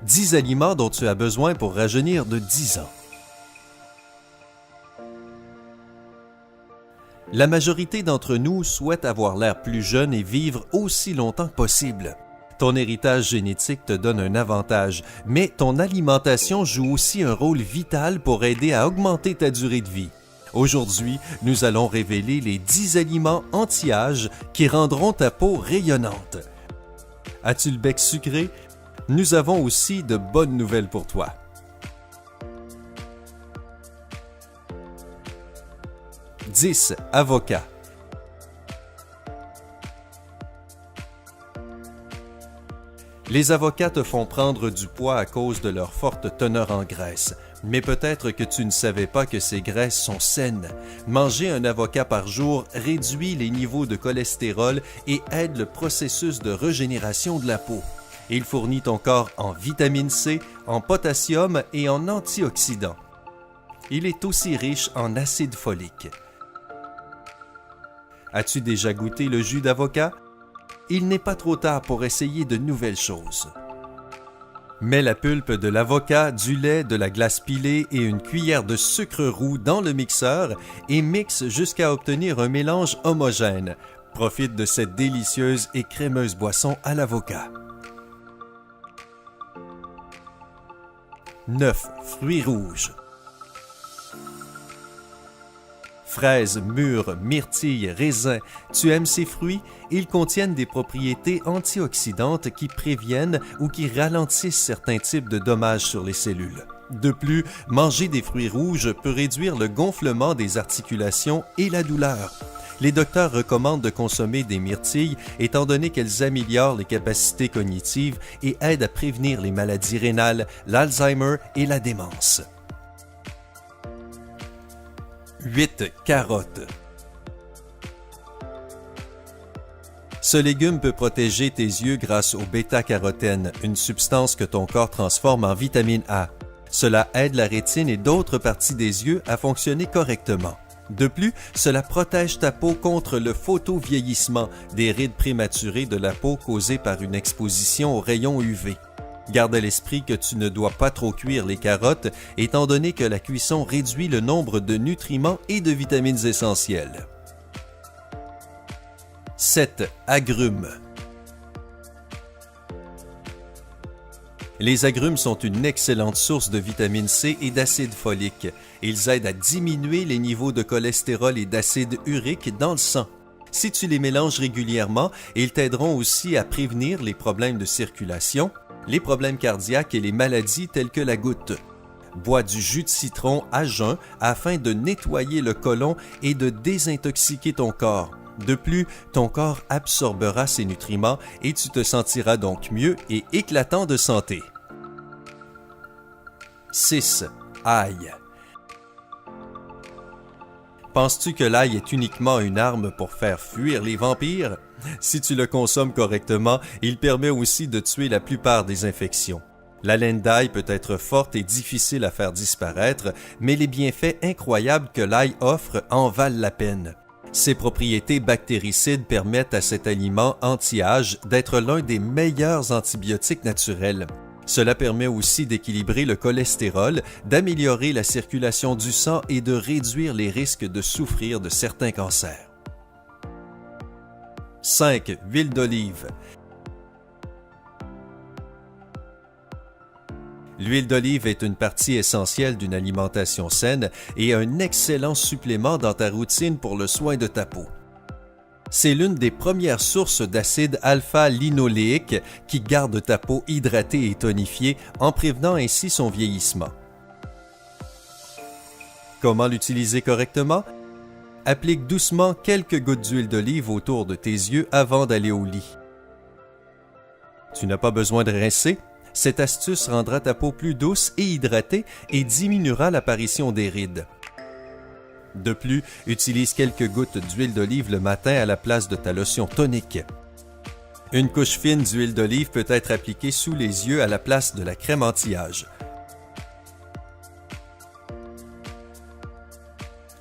10 aliments dont tu as besoin pour rajeunir de 10 ans. La majorité d'entre nous souhaite avoir l'air plus jeune et vivre aussi longtemps que possible. Ton héritage génétique te donne un avantage, mais ton alimentation joue aussi un rôle vital pour aider à augmenter ta durée de vie. Aujourd'hui, nous allons révéler les 10 aliments anti-âge qui rendront ta peau rayonnante. As-tu le bec sucré? Nous avons aussi de bonnes nouvelles pour toi. 10. Avocat. Les avocats te font prendre du poids à cause de leur forte teneur en graisse. Mais peut-être que tu ne savais pas que ces graisses sont saines. Manger un avocat par jour réduit les niveaux de cholestérol et aide le processus de régénération de la peau. Il fournit ton corps en vitamine C, en potassium et en antioxydants. Il est aussi riche en acide folique. As-tu déjà goûté le jus d'avocat? Il n'est pas trop tard pour essayer de nouvelles choses. Mets la pulpe de l'avocat, du lait, de la glace pilée et une cuillère de sucre roux dans le mixeur et mixe jusqu'à obtenir un mélange homogène. Profite de cette délicieuse et crémeuse boisson à l'avocat. 9. Fruits rouges. Fraises, mûres, myrtilles, raisins, tu aimes ces fruits? Ils contiennent des propriétés antioxydantes qui préviennent ou qui ralentissent certains types de dommages sur les cellules. De plus, manger des fruits rouges peut réduire le gonflement des articulations et la douleur. Les docteurs recommandent de consommer des myrtilles étant donné qu'elles améliorent les capacités cognitives et aident à prévenir les maladies rénales, l'Alzheimer et la démence. 8. Carottes. Ce légume peut protéger tes yeux grâce au bêta-carotène, une substance que ton corps transforme en vitamine A. Cela aide la rétine et d'autres parties des yeux à fonctionner correctement. De plus, cela protège ta peau contre le photovieillissement, des rides prématurées de la peau causées par une exposition aux rayons UV. Garde à l'esprit que tu ne dois pas trop cuire les carottes, étant donné que la cuisson réduit le nombre de nutriments et de vitamines essentielles. 7. Agrumes. Les agrumes sont une excellente source de vitamine C et d'acide folique. Ils aident à diminuer les niveaux de cholestérol et d'acide urique dans le sang. Si tu les mélanges régulièrement, ils t'aideront aussi à prévenir les problèmes de circulation, les problèmes cardiaques et les maladies telles que la goutte. Bois du jus de citron à jeun afin de nettoyer le côlon et de désintoxiquer ton corps. De plus, ton corps absorbera ces nutriments et tu te sentiras donc mieux et éclatant de santé. 6. Ail. Penses-tu que l'ail est uniquement une arme pour faire fuir les vampires? Si tu le consommes correctement, il permet aussi de tuer la plupart des infections. La laine d'ail peut être forte et difficile à faire disparaître, mais les bienfaits incroyables que l'ail offre en valent la peine. Ses propriétés bactéricides permettent à cet aliment anti-âge d'être l'un des meilleurs antibiotiques naturels. Cela permet aussi d'équilibrer le cholestérol, d'améliorer la circulation du sang et de réduire les risques de souffrir de certains cancers. 5. Huile d'olive. L'huile d'olive est une partie essentielle d'une alimentation saine et un excellent supplément dans ta routine pour le soin de ta peau. C'est l'une des premières sources d'acide alpha-linoléique qui garde ta peau hydratée et tonifiée en prévenant ainsi son vieillissement. Comment l'utiliser correctement? Applique doucement quelques gouttes d'huile d'olive autour de tes yeux avant d'aller au lit. Tu n'as pas besoin de rincer. Cette astuce rendra ta peau plus douce et hydratée et diminuera l'apparition des rides. De plus, utilise quelques gouttes d'huile d'olive le matin à la place de ta lotion tonique. Une couche fine d'huile d'olive peut être appliquée sous les yeux à la place de la crème anti-âge.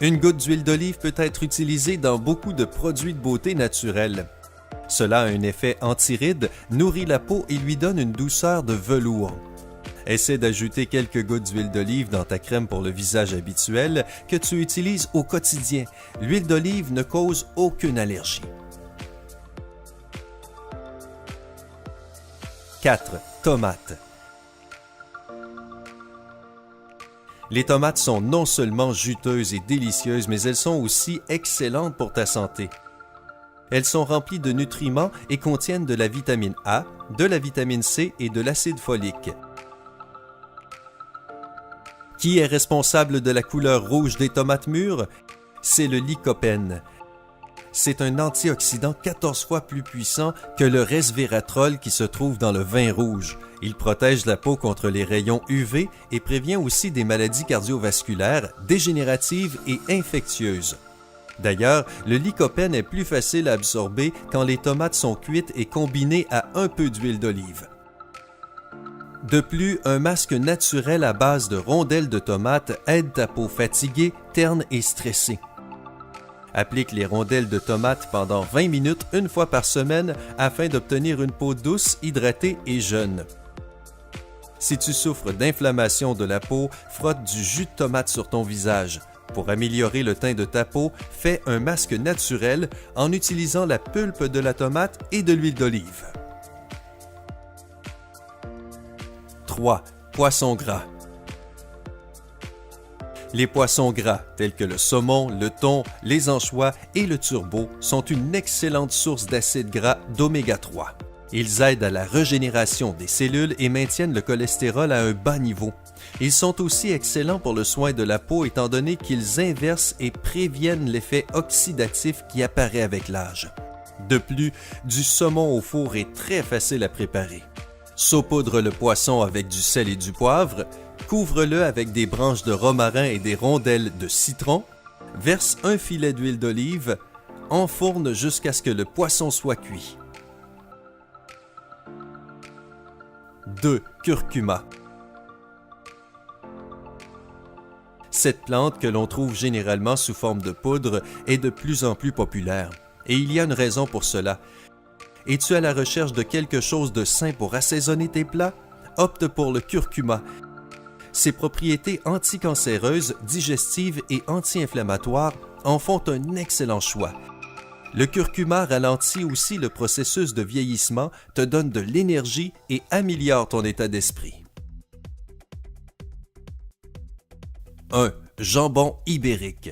Une goutte d'huile d'olive peut être utilisée dans beaucoup de produits de beauté naturels. Cela a un effet anti-rides, nourrit la peau et lui donne une douceur de velours. Essaie d'ajouter quelques gouttes d'huile d'olive dans ta crème pour le visage habituelle que tu utilises au quotidien. L'huile d'olive ne cause aucune allergie. 4. Tomates. Les tomates sont non seulement juteuses et délicieuses, mais elles sont aussi excellentes pour ta santé. Elles sont remplies de nutriments et contiennent de la vitamine A, de la vitamine C et de l'acide folique. Qui est responsable de la couleur rouge des tomates mûres? C'est le lycopène. C'est un antioxydant 14 fois plus puissant que le resveratrol qui se trouve dans le vin rouge. Il protège la peau contre les rayons UV et prévient aussi des maladies cardiovasculaires, dégénératives et infectieuses. D'ailleurs, le lycopène est plus facile à absorber quand les tomates sont cuites et combinées à un peu d'huile d'olive. De plus, un masque naturel à base de rondelles de tomates aide ta peau fatiguée, terne et stressée. Applique les rondelles de tomates pendant 20 minutes une fois par semaine afin d'obtenir une peau douce, hydratée et jeune. Si tu souffres d'inflammation de la peau, frotte du jus de tomate sur ton visage. Pour améliorer le teint de ta peau, fais un masque naturel en utilisant la pulpe de la tomate et de l'huile d'olive. 3. Poissons gras. Les poissons gras, tels que le saumon, le thon, les anchois et le turbo, sont une excellente source d'acides gras d'oméga 3. Ils aident à la régénération des cellules et maintiennent le cholestérol à un bas niveau. Ils sont aussi excellents pour le soin de la peau étant donné qu'ils inversent et préviennent l'effet oxydatif qui apparaît avec l'âge. De plus, du saumon au four est très facile à préparer. Saupoudre le poisson avec du sel et du poivre, couvre-le avec des branches de romarin et des rondelles de citron, verse un filet d'huile d'olive, enfourne jusqu'à ce que le poisson soit cuit. 2. Curcuma. Cette plante que l'on trouve généralement sous forme de poudre est de plus en plus populaire. Et il y a une raison pour cela. Es-tu à la recherche de quelque chose de sain pour assaisonner tes plats? Opte pour le curcuma. Ses propriétés anticancéreuses, digestives et anti-inflammatoires en font un excellent choix. Le curcuma ralentit aussi le processus de vieillissement, te donne de l'énergie et améliore ton état d'esprit. 1. Jambon ibérique.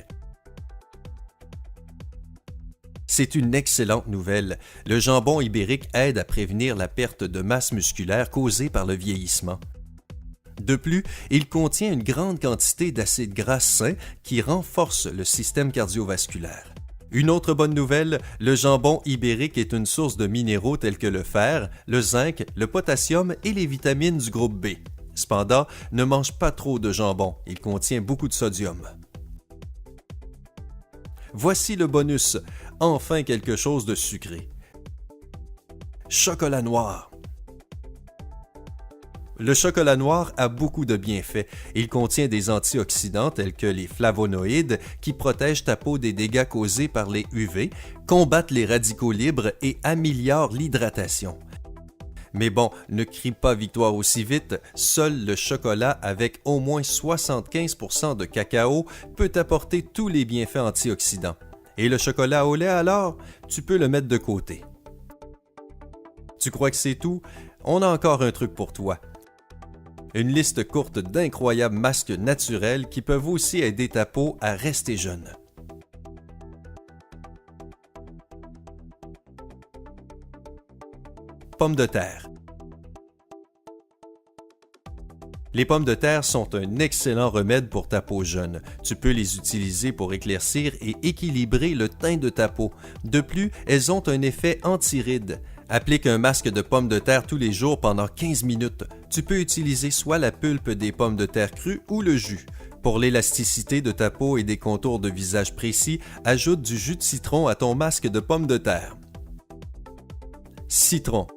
C'est une excellente nouvelle. Le jambon ibérique aide à prévenir la perte de masse musculaire causée par le vieillissement. De plus, il contient une grande quantité d'acides gras sains qui renforcent le système cardiovasculaire. Une autre bonne nouvelle, le jambon ibérique est une source de minéraux tels que le fer, le zinc, le potassium et les vitamines du groupe B. Cependant, ne mange pas trop de jambon, il contient beaucoup de sodium. Voici le bonus, enfin quelque chose de sucré. Chocolat noir. Le chocolat noir a beaucoup de bienfaits. Il contient des antioxydants tels que les flavonoïdes qui protègent ta peau des dégâts causés par les UV, combattent les radicaux libres et améliorent l'hydratation. Mais bon, ne crie pas victoire aussi vite, seul le chocolat avec au moins 75% de cacao peut apporter tous les bienfaits antioxydants. Et le chocolat au lait alors, tu peux le mettre de côté. Tu crois que c'est tout? On a encore un truc pour toi. Une liste courte d'incroyables masques naturels qui peuvent aussi aider ta peau à rester jeune. Pommes de terre. Les pommes de terre sont un excellent remède pour ta peau jeune. Tu peux les utiliser pour éclaircir et équilibrer le teint de ta peau. De plus, elles ont un effet anti-rides. Applique un masque de pommes de terre tous les jours pendant 15 minutes. Tu peux utiliser soit la pulpe des pommes de terre crues ou le jus. Pour l'élasticité de ta peau et des contours de visage précis, ajoute du jus de citron à ton masque de pommes de terre. Citron.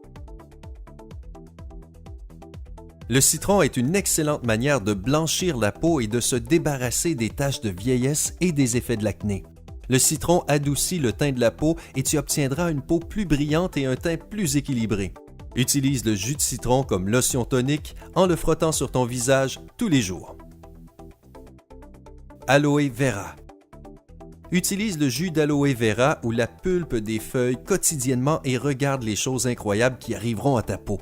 Le citron est une excellente manière de blanchir la peau et de se débarrasser des taches de vieillesse et des effets de l'acné. Le citron adoucit le teint de la peau et tu obtiendras une peau plus brillante et un teint plus équilibré. Utilise le jus de citron comme lotion tonique en le frottant sur ton visage tous les jours. Aloe vera. Utilise le jus d'aloe vera ou la pulpe des feuilles quotidiennement et regarde les choses incroyables qui arriveront à ta peau.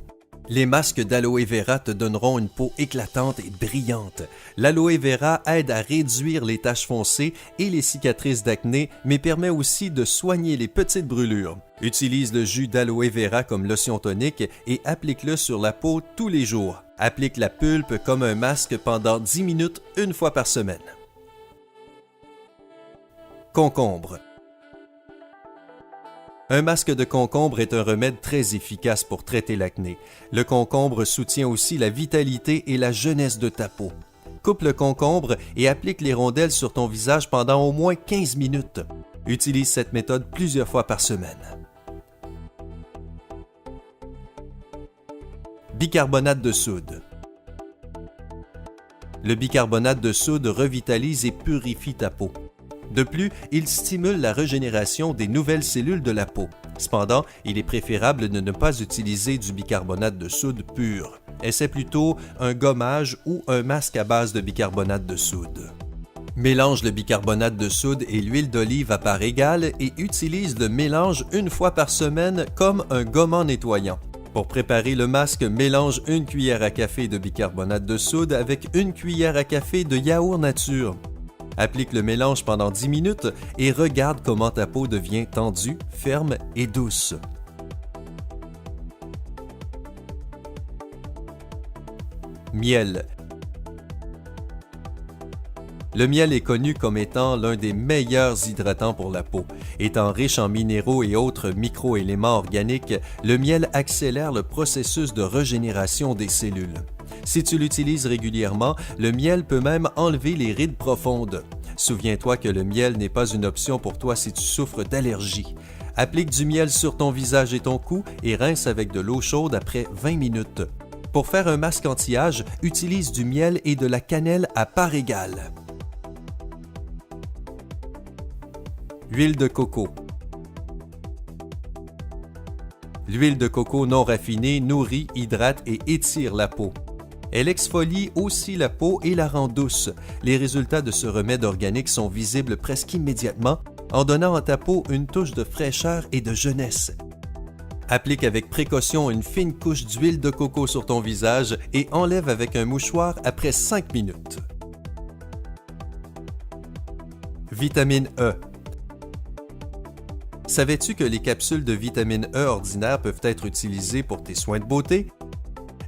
Les masques d'aloe vera te donneront une peau éclatante et brillante. L'aloe vera aide à réduire les taches foncées et les cicatrices d'acné, mais permet aussi de soigner les petites brûlures. Utilise le jus d'aloe vera comme lotion tonique et applique-le sur la peau tous les jours. Applique la pulpe comme un masque pendant 10 minutes une fois par semaine. Concombre. Un masque de concombre est un remède très efficace pour traiter l'acné. Le concombre soutient aussi la vitalité et la jeunesse de ta peau. Coupe le concombre et applique les rondelles sur ton visage pendant au moins 15 minutes. Utilise cette méthode plusieurs fois par semaine. Bicarbonate de soude. Le bicarbonate de soude revitalise et purifie ta peau. De plus, il stimule la régénération des nouvelles cellules de la peau. Cependant, il est préférable de ne pas utiliser du bicarbonate de soude pur. Essaie plutôt un gommage ou un masque à base de bicarbonate de soude. Mélange le bicarbonate de soude et l'huile d'olive à part égale et utilise le mélange une fois par semaine comme un gommant nettoyant. Pour préparer le masque, mélange 1 cuillère à café de bicarbonate de soude avec 1 cuillère à café de yaourt nature. Applique le mélange pendant 10 minutes et regarde comment ta peau devient tendue, ferme et douce. Miel. Le miel est connu comme étant l'un des meilleurs hydratants pour la peau. Étant riche en minéraux et autres microéléments organiques, le miel accélère le processus de régénération des cellules. Si tu l'utilises régulièrement, le miel peut même enlever les rides profondes. Souviens-toi que le miel n'est pas une option pour toi si tu souffres d'allergie. Applique du miel sur ton visage et ton cou et rince avec de l'eau chaude après 20 minutes. Pour faire un masque anti-âge, utilise du miel et de la cannelle à part égale. Huile de coco. L'huile de coco non raffinée nourrit, hydrate et étire la peau. Elle exfolie aussi la peau et la rend douce. Les résultats de ce remède organique sont visibles presque immédiatement en donnant à ta peau une touche de fraîcheur et de jeunesse. Applique avec précaution une fine couche d'huile de coco sur ton visage et enlève avec un mouchoir après 5 minutes. Vitamine E. Savais-tu que les capsules de vitamine E ordinaires peuvent être utilisées pour tes soins de beauté?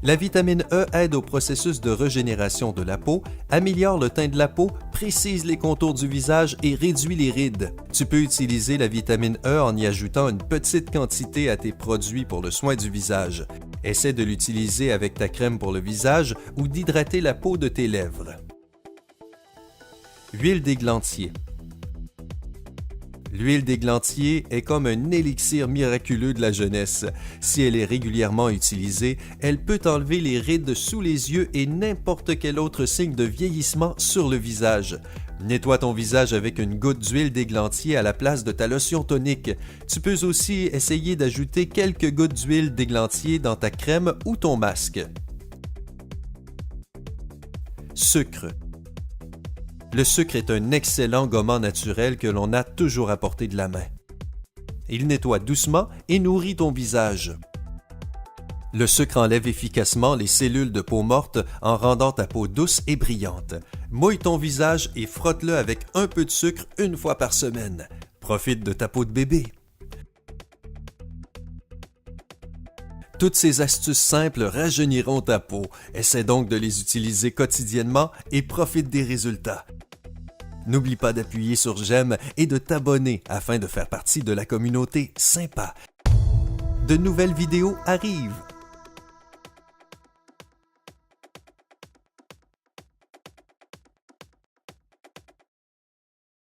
La vitamine E aide au processus de régénération de la peau, améliore le teint de la peau, précise les contours du visage et réduit les rides. Tu peux utiliser la vitamine E en y ajoutant une petite quantité à tes produits pour le soin du visage. Essaie de l'utiliser avec ta crème pour le visage ou d'hydrater la peau de tes lèvres. Huile d'églantier. L'huile d'églantier est comme un élixir miraculeux de la jeunesse. Si elle est régulièrement utilisée, elle peut enlever les rides sous les yeux et n'importe quel autre signe de vieillissement sur le visage. Nettoie ton visage avec une goutte d'huile d'églantier à la place de ta lotion tonique. Tu peux aussi essayer d'ajouter quelques gouttes d'huile d'églantier dans ta crème ou ton masque. Sucre. Le sucre est un excellent gommant naturel que l'on a toujours à portée de la main. Il nettoie doucement et nourrit ton visage. Le sucre enlève efficacement les cellules de peau morte en rendant ta peau douce et brillante. Mouille ton visage et frotte-le avec un peu de sucre une fois par semaine. Profite de ta peau de bébé. Toutes ces astuces simples rajeuniront ta peau. Essaie donc de les utiliser quotidiennement et profite des résultats. N'oublie pas d'appuyer sur j'aime et de t'abonner afin de faire partie de la communauté sympa. De nouvelles vidéos arrivent.